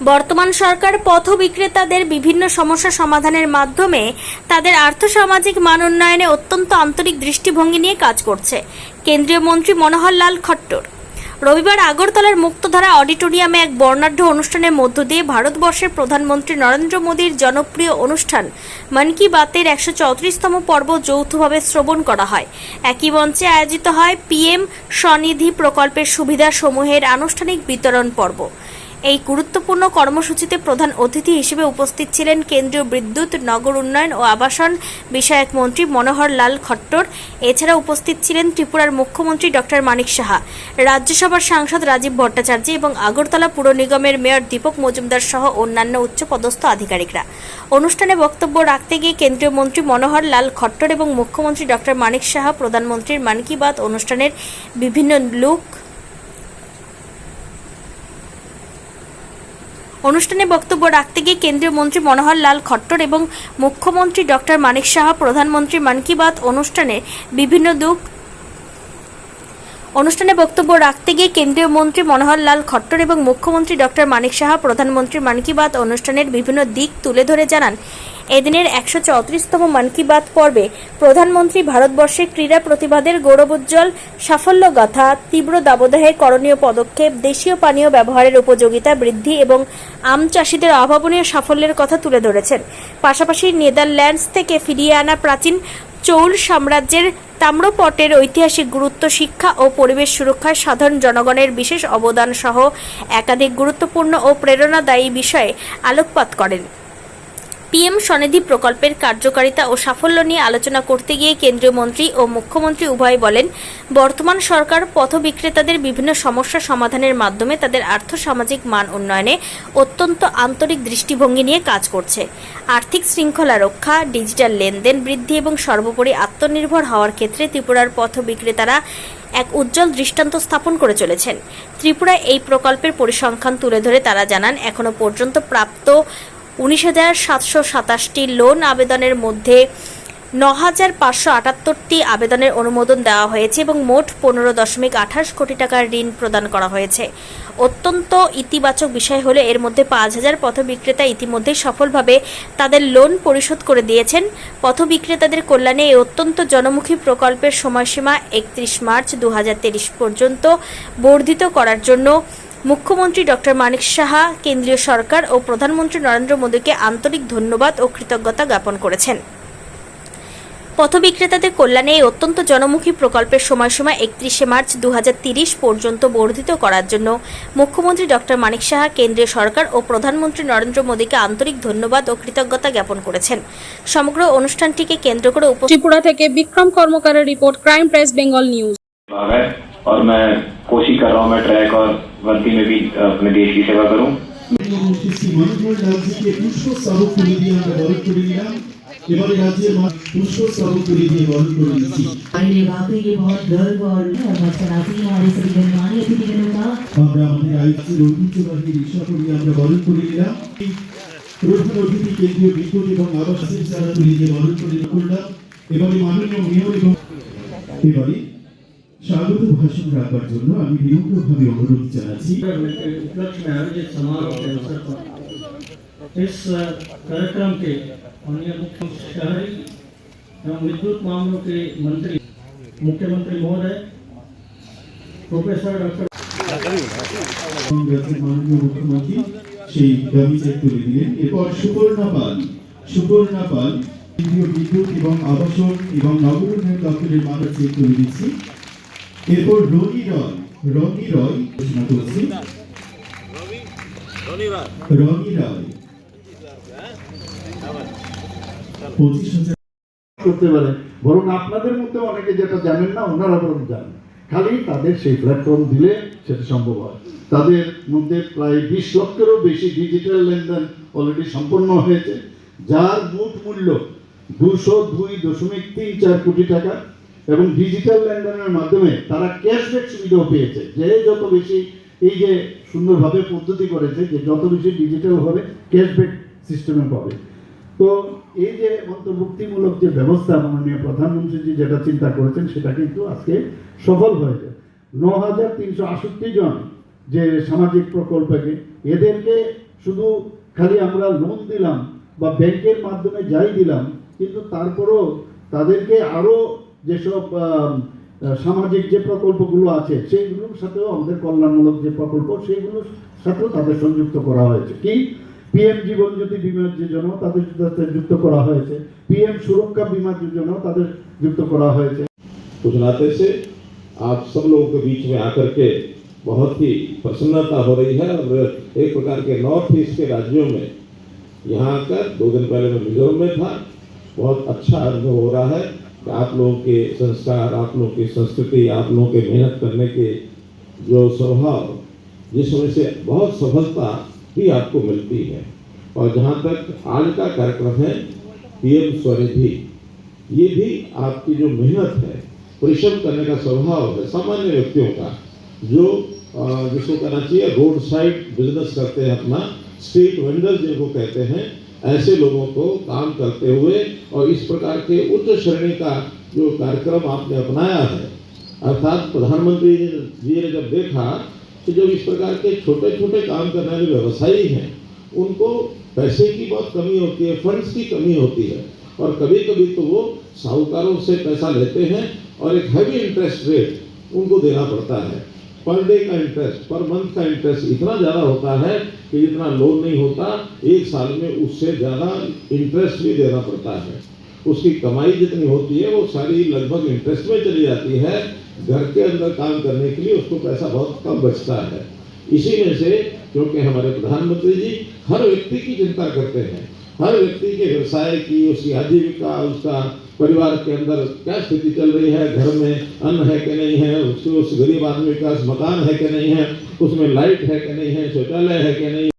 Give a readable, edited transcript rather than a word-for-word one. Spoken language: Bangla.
বর্তমান সরকার পথ বিক্রেতাদের বিভিন্ন সমস্যা সমাধানের মাধ্যমে তাদের আর্থসামাজিক মান উন্নয়নে অত্যন্ত আন্তরিক দৃষ্টিভঙ্গি নিয়ে কাজ করছে। কেন্দ্রীয় মন্ত্রী মনোহর লাল খট্টর রবিবার আগরতলার মুক্তধারা অডিটোরিয়ামে এক বর্ণাঢ্য অনুষ্ঠানের মধ্য দিয়ে ভারতবর্ষের প্রধানমন্ত্রী নরেন্দ্র মোদীর জনপ্রিয় অনুষ্ঠান মন কি বাতের 134তম পর্ব যৌথভাবে শ্রবণ করা হয়। একই মঞ্চে আয়োজিত হয় পিএম স্বনিধি প্রকল্পের সুবিধাসমূহের আনুষ্ঠানিক বিতরণ পর্ব। এই গুরুত্বপূর্ণ কর্মসূচিতে প্রধান অতিথি হিসেবে উপস্থিত ছিলেন কেন্দ্রীয় বিদ্যুৎ, নগর উন্নয়ন ও আবাসন বিষয়ক মন্ত্রী মনোহর লাল খট্টর। এছাড়া উপস্থিত ছিলেন ত্রিপুরার মুখ্যমন্ত্রী ডক্টর মানিক সাহা, রাজ্যসভার সাংসদ রাজীব ভট্টাচার্য এবং আগরতলা পুর নিগমের মেয়র দীপক মজুমদার সহ অন্যান্য উচ্চপদস্থ আধিকারিকরা। অনুষ্ঠানে বক্তব্য রাখতে গিয়ে কেন্দ্রীয় মন্ত্রী মনোহর লাল খট্টর এবং মুখ্যমন্ত্রী ডক্টর মানিক সাহা প্রধানমন্ত্রীর মন কি বাত অনুষ্ঠানের বিভিন্ন অনুষ্ঠানে বক্তব্য রাখতে গিয়ে কেন্দ্রীয় মন্ত্রী মনোহর লাল খট্টর এবং মুখ্যমন্ত্রী ডক্টর মানিক সাহা প্রধানমন্ত্রী মন কি বাত অনুষ্ঠানে বিভিন্ন অনুষ্ঠানে বক্তব্য রাখতে গিয়ে কেন্দ্রীয় মন্ত্রী মনোহর লাল খট্টর এবং মুখ্যমন্ত্রী ডক্টর মানিক সাহা প্রধানমন্ত্রী মন কি বাত অনুষ্ঠানের বিভিন্ন দিক তুলে ধরে জানান, এদিনের 134তম মন কি বাত পর্বে প্রধানমন্ত্রী ভারতবর্ষের ক্রীড়া প্রতিভাদের গৌরবোজ্জ্বল সাফল্যগাথা, তীব্র দাবদাহে করণীয় পদক্ষেপ, দেশীয় পানীয় ব্যবহারের উপযোগিতা বৃদ্ধি এবং আম চাষিদের অভাবনীয় সাফল্যের কথা তুলে ধরেছেন। পাশাপাশি নেদারল্যান্ডস থেকে ফিরিয়ে আনা প্রাচীন চৌল সাম্রাজ্যের তাম্রপটের ঐতিহাসিক গুরুত্ব, শিক্ষা ও পরিবেশ সুরক্ষায় সাধারণ জনগণের বিশেষ অবদান সহ একাধিক গুরুত্বপূর্ণ ও প্রেরণাদায়ী বিষয়ে আলোকপাত করেন। পিএম স্বনিধি প্রকল্পের কার্যকারিতা ও সাফল্য নিয়ে আলোচনা করতে গিয়ে কেন্দ্রীয় মন্ত্রী ও মুখ্যমন্ত্রী উভয় বলেন, বর্তমান সরকার পথ বিক্রেতাদের বিভিন্ন সমস্যা সমাধানের মাধ্যমে তাদের আর্থসামাজিক মান উন্নয়নে অত্যন্ত আন্তরিক দৃষ্টিভঙ্গি নিয়ে কাজ করছে। আর্থিক শৃঙ্খলা রক্ষা, ডিজিটাল লেনদেন বৃদ্ধি এবং সর্বোপরি আত্মনির্ভর হওয়ার ক্ষেত্রে ত্রিপুরার পথ বিক্রেতারা এক উজ্জ্বল দৃষ্টান্ত স্থাপন করে চলেছেন। ত্রিপুরায় এই প্রকল্পের পরিসংখ্যান তুলে ধরে তারা জানান, এখনো পর্যন্ত প্রাপ্ত 19,727টি লোন আবেদনের মধ্যে 9,578টি আবেদনের অনুমোদন দেওয়া হয়েছে এবং মোট 15.28 কোটি টাকার ঋণ প্রদান করা হয়েছে। অত্যন্ত ইতিবাচক বিষয় হলো এর মধ্যে 5,000 পথ বিক্রেতা ইতিমধ্যে সফলভাবে তাদের লোন পরিশোধ করে দিয়েছেন। পথ বিক্রেতাদের কল্যাণে এই অত্যন্ত জনমুখী প্রকল্পের সময়সীমা 31 মার্চ 2023 পর্যন্ত বর্ধিত করার জন্য মুখ্যমন্ত্রী ডক্টর মানিক সাহা কেন্দ্রীয় সরকার ও প্রধানমন্ত্রী নরেন্দ্র মোদীকে আন্তরিক ধন্যবাদ ও কৃতজ্ঞতা জ্ঞাপন করেছেন। পথ বিক্রেতাদের কল্যাণে এই অত্যন্ত জনমুখী প্রকল্পের সময়সীমা 31 মার্চ 2030 পর্যন্ত বর্ধিত করার জন্য মুখ্যমন্ত্রী ডক্টর মানিক সাহা কেন্দ্রীয় সরকার ও প্রধানমন্ত্রী নরেন্দ্র মোদীকে আন্তরিক ধন্যবাদ ও কৃতজ্ঞতা জ্ঞাপন করেছেন। সমগ্র অনুষ্ঠানটিকে কেন্দ্র করে ত্রিপুরা থেকে বিক্রম কর্মকারের report, crime press Bengal news. और मैं कोशिश कर रहा हूँ मैं ट्रैक और वर्दी में भी अपने देश की सेवा करूँ। এবারে রাজ্যের পুষ্প স্তবক তুলে দিয়ে বরণ করে দিচ্ছি। আমরা আমাদের আয়োজিত ঐতিহ্যবাহী রিক্সাগুলি আমরা বরণ করে নিলাম। প্রধান অতিথি কেন্দ্রীয় বিদ্যুৎ এবং আবাসিক যারা তুলে দিয়ে বরণ করে করলাম। এবারে মাননীয় মেয়র এবং এবারে স্বাগত ভাষণ রাখবার জন্য আমি বিনম্রভাবে অনুরোধ জানাচ্ছি। इस कार्यक्रम के माननीय मुख्य शहरी एवं विद्युत मामलों के मंत्री मुख्यमंत्री महोदय प्रोफेसर डॉक्टर माननीय मुख्यमंत्री সেই দাবি চেক তুলে দিলেন। এরপর সুবর্ণা পাল কেন্দ্রীয় বিদ্যুৎ এবং আবাসন এবং নগর উন্নয়ন দপ্তরের মামলা চেক তুলে দিচ্ছি। এরপর রনি রয় ঘোষণা করছি। রনি রায় 25,000 করতে পারে, বরং আপনাদের মধ্যে অনেকে যেটা জানেন না ওনারা বরং জানেন, খালি তাদের সেই প্ল্যাটফর্ম দিলে সেটা সম্ভব হয়। তাদের মধ্যে প্রায় 20 লক্ষেরও বেশি ডিজিটাল লেনদেন অলরেডি সম্পন্ন হয়েছে, যার মোট মূল্য 202.34 কোটি টাকা এবং ডিজিটাল লেনদেনের মাধ্যমে তারা ক্যাশব্যাক সুবিধাও পেয়েছে। যে যত বেশি এই যে সুন্দরভাবে পদ্ধতি করেছে যে যত বেশি ডিজিটাল হবে ক্যাশব্যাক সিস্টেমে পাবে। তো এই যে অন্তর্ভুক্তিমূলক যে ব্যবস্থা মাননীয় প্রধানমন্ত্রী যেটা চিন্তা করেছেন সেটা কিন্তু আজকে সফল হয়েছে। 9,368 জন যে সামাজিক প্রকল্পকে এদেরকে শুধু খালি আমরা লোন দিলাম বা ব্যাংকের মাধ্যমে যাই দিলাম, কিন্তু তারপরও তাদেরকে আরও যেসব সামাজিক যে প্রকল্পগুলো আছে সেইগুলোর সাথেও আমাদের কল্যাণমূলক যে প্রকল্প সেইগুলোর সাথেও তাদের সংযুক্ত করা হয়েছে। কি পিএম জীবন জ্যোতি বীমা যোজনা তাদের সাথে যুক্ত করা হয়েছে, পিএম সুরক্ষা বীমা যোজনা তাদের যুক্ত করা হয়েছে। कुछ नाते से आप सब लोगों के बीच में आकर के बहुत ही प्रसन्नता हो रही है और एक प्रकार के नॉर्थ ईस्ट के राज्यों में यहाँ आकर 2 दिन पहले मैं मिजोरम में था, बहुत अच्छा अनुभव हो रहा है कि आप लोगों के संस्कार, आप लोगों की संस्कृति, आप लोगों के मेहनत करने के जो स्वभाव, जिसमें से बहुत सफलता भी आपको मिलती है। और जहाँ तक आज का कार्यक्रम है पीएम स्वनिधि, ये भी आपकी जो मेहनत है, परिश्रम करने का स्वभाव है सामान्य व्यक्तियों का, जो जिसको कहना चाहिए रोड साइड बिजनेस करते हैं, अपना स्ट्रीट वेंडर जिनको कहते हैं, ऐसे लोगों को काम करते हुए और इस प्रकार के उच्च श्रेणी का जो कार्यक्रम आपने अपनाया है, अर्थात प्रधानमंत्री जी ने जब देखा कि जब इस प्रकार के छोटे छोटे काम करने वाले व्यवसायी हैं, उनको पैसे की बहुत कमी होती है, फंड्स की कमी होती है, और कभी कभी तो वो साहूकारों से पैसा लेते हैं और एक हैवी इंटरेस्ट रेट उनको देना पड़ता है। पर डे का इंटरेस्ट, पर मंथ का इंटरेस्ट इतना ज़्यादा होता है कि जितना लोन नहीं होता, 1 साल में उससे ज़्यादा इंटरेस्ट भी देना पड़ता है। उसकी कमाई जितनी होती है वो सारी लगभग इंटरेस्ट में चली जाती है। घर के अंदर काम करने के लिए उसको पैसा बहुत कम बचता है। इसी में से क्योंकि हमारे प्रधानमंत्री जी हर व्यक्ति की चिंता करते हैं, हर व्यक्ति के व्यवसाय की, उसकी आजीविका, उसका परिवार के अंदर क्या स्थिति चल रही है, घर में अन्न है कि नहीं है, उस गरीब आदमी का मकान है कि नहीं है, उसमें लाइट है कि नहीं है, शौचालय है कि नहीं।